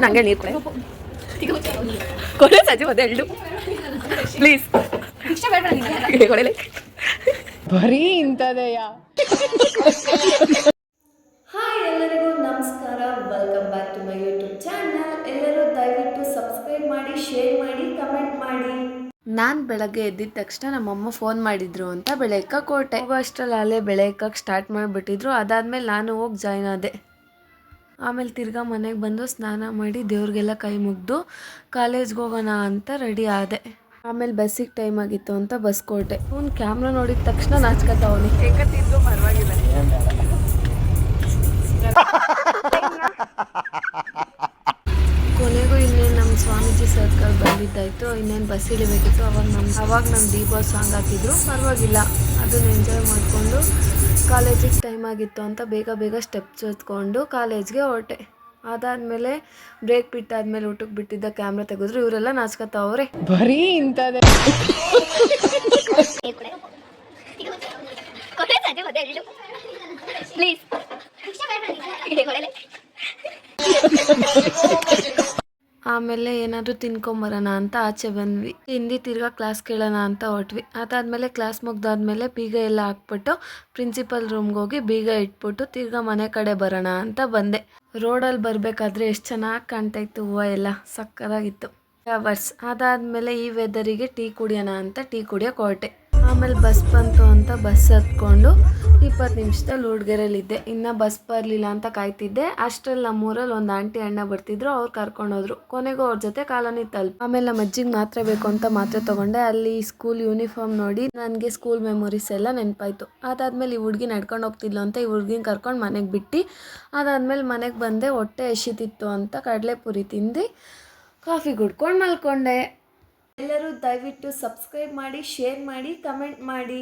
ನಂಗೆ ನೀರು ಕೊಡೆ ಸಜಿ ಮತ್ತೆ ಎಳ್ಳು ಪ್ಲೀಸ್ ಬರೀ ಇಂಥದೆಯ. ಹಾಯ್ ಎಲ್ಲರಿಗೂ ನಮಸ್ಕಾರ, welcome back to my YouTube channel. ಎಲ್ಲರೂ ದಯವಿಟ್ಟು ಸಬ್ಸ್ಕ್ರೈಬ್ ಮಾಡಿ, ಶೇರ್ ಮಾಡಿ, ಕಮೆಂಟ್ ಮಾಡಿ. ನಾನು ಬೆಳಗ್ಗೆ ಎದ್ದಿದ ತಕ್ಷಣ ನಮ್ಮಮ್ಮ ಫೋನ್ ಮಾಡಿದ್ರು ಅಂತ ಬೆಳಗ್ಗೆ ಕೊಟ್ಟೆ. ಅಷ್ಟರಲ್ಲಿ ಅಲ್ಲೇ ಬೆಳಗ್ಗೆ ಸ್ಟಾರ್ಟ್ ಮಾಡಿಬಿಟ್ಟಿದ್ರು. ಅದಾದ್ಮೇಲೆ ನಾನು ಹೋಗಿ ಜಾಯ್ನ್ ಆದೆ. ಆಮೇಲೆ ತಿರ್ಗಾ ಮನೆಗೆ ಬಂದು ಸ್ನಾನ ಮಾಡಿ ದೇವ್ರಿಗೆಲ್ಲ ಕೈ ಮುಗಿದು ಕಾಲೇಜ್ಗೆ ಹೋಗೋಣ ಅಂತ ರೆಡಿ ಆದೆ. ಆಮೇಲೆ ಬಸ್ಸಿಗೆ ಟೈಮ್ ಆಗಿತ್ತು ಅಂತ ಬಸ್ ಕೊಟ್ಟೆ. ಅವ್ನು ಕ್ಯಾಮ್ರಾ ನೋಡಿದ ತಕ್ಷಣ ನಾಚ್ಕತ್ತವನಿ. ಕೇಕತ್ತಿದ್ರು ಪರವಾಗಿಲ್ಲ. ಕೊನೆಗೂ ಇನ್ನೇನು ನಮ್ಮ ಸ್ವಾಮೀಜಿ ಸರ್ಕಲ್ ಬಂದಿದ್ದಾಯಿತು. ಇನ್ನೇನು ಬಸ್ ಇಳಿಬೇಕಿತ್ತು. ಅವಾಗ ನಮ್ಮ ಡಿ ಬಾಸ್ ಸಾಂಗ್ ಹಾಕಿದ್ರು. ಪರವಾಗಿಲ್ಲ, ಅದನ್ನು ಎಂಜಾಯ್ ಮಾಡಿಕೊಂಡು ಕಾಲೇಜಿಗೆ ಟೈಮ್ ಆಗಿತ್ತು ಅಂತ ಬೇಗ ಸ್ಟೆಪ್ಸ್ ಹೊತ್ಕೊಂಡು ಕಾಲೇಜ್ಗೆ ಹೊರಟೆ. ಅದಾದಮೇಲೆ ಬ್ರೇಕ್ ಬಿಟ್ಟಾದ್ಮೇಲೆ ಊಟಕ್ಕೆ ಬಿಟ್ಟಿದ್ದ ಕ್ಯಾಮ್ರಾ ತೆಗೆದ್ರು. ಇವರೆಲ್ಲ ನಾಚ್ಕೊತಾವ್ರೆ. ಬರೀ ಇಂಥದ್ದೇ. ಪ್ಲೀಸ್ ಆಮೇಲೆ ಏನಾದರೂ ತಿನ್ಕೊಂಬರೋಣ ಅಂತ ಆಚೆ ಬಂದ್ವಿ. ಹಿಂದಿ ತಿರ್ಗಾ ಕ್ಲಾಸ್ ಕೇಳೋಣ ಅಂತ ಹೊಟ್ವಿ. ಅದಾದಮೇಲೆ ಕ್ಲಾಸ್ ಮುಗ್ದಾದ್ಮೇಲೆ ಬೀಗ ಎಲ್ಲ ಹಾಕ್ಬಿಟ್ಟು ಪ್ರಿನ್ಸಿಪಲ್ ರೂಮ್ಗೆ ಹೋಗಿ ಬೀಗ ಇಟ್ಬಿಟ್ಟು ತಿರ್ಗಾ ಮನೆ ಕಡೆ ಬರೋಣ ಅಂತ ಬಂದೆ. ರೋಡಲ್ಲಿ ಬರಬೇಕಾದ್ರೆ ಎಷ್ಟು ಚೆನ್ನಾಗಿ ಕಾಣ್ತಾ ಇತ್ತು, ಹೂವು ಎಲ್ಲ ಸಕ್ಕತ್ತಾಗಿತ್ತು. ಫ್ಲವರ್ಸ್. ಅದಾದಮೇಲೆ ಈ ವೆದರಿಗೆ ಟೀ ಕುಡಿಯೋಣ ಅಂತ ಟೀ ಕುಡಿಯೋಕೆ ಹೊರಟೆ. ಆಮೇಲೆ ಬಸ್ ಬಂತು ಅಂತ ಬಸ್ ಹತ್ಕೊಂಡು 20 ನಿಮಿಷದಲ್ಲಿ ಊರ್ಗೆರೆಯಲ್ಲಿದ್ದೆ. ಇನ್ನು ಬಸ್ ಬರಲಿಲ್ಲ ಅಂತ ಕಾಯ್ತಿದ್ದೆ. ಅಷ್ಟರಲ್ಲಿ ನಮ್ಮೂರಲ್ಲಿ ಒಂದು ಆಂಟಿ ಅಣ್ಣ ಬರ್ತಿದ್ರು. ಅವ್ರು ಕರ್ಕೊಂಡೋದ್ರು. ಕೊನೆಗೂ ಅವ್ರ ಜೊತೆ ಕಾಲೋನಿ ತಲುಪ. ಆಮೇಲೆ ನಮ್ಮ ಅಜ್ಜಿಗೆ ಮಾತ್ರೆ ಬೇಕು ಅಂತ ಮಾತ್ರೆ ತೊಗೊಂಡೆ. ಅಲ್ಲಿ ಸ್ಕೂಲ್ ಯೂನಿಫಾರ್ಮ್ ನೋಡಿ ನನಗೆ ಸ್ಕೂಲ್ ಮೆಮೊರೀಸ್ ಎಲ್ಲ ನೆನಪಾಯಿತು. ಅದಾದಮೇಲೆ ಈ ಹುಡುಗಿ ನಡ್ಕೊಂಡು ಹೋಗ್ತಿದ್ಲು ಅಂತ ಈ ಹುಡುಗಿನ ಕರ್ಕೊಂಡು ಮನೆಗೆ ಬಿಟ್ಟು ಅದಾದಮೇಲೆ ಮನೆಗೆ ಬಂದೆ. ಹೊಟ್ಟೆ ಹಸಿತಿತ್ತು ಅಂತ ಕಡಲೆಪುರಿ ತಿಂದು ಕಾಫಿ ಕುಡ್ಕೊಂಡು ಮಲ್ಕೊಂಡೆ. ಎಲ್ಲರೂ ದಯವಿಟ್ಟು ಸಬ್ಸ್ಕ್ರೈಬ್ ಮಾಡಿ, ಶೇರ್ ಮಾಡಿ, ಕಮೆಂಟ್ ಮಾಡಿ.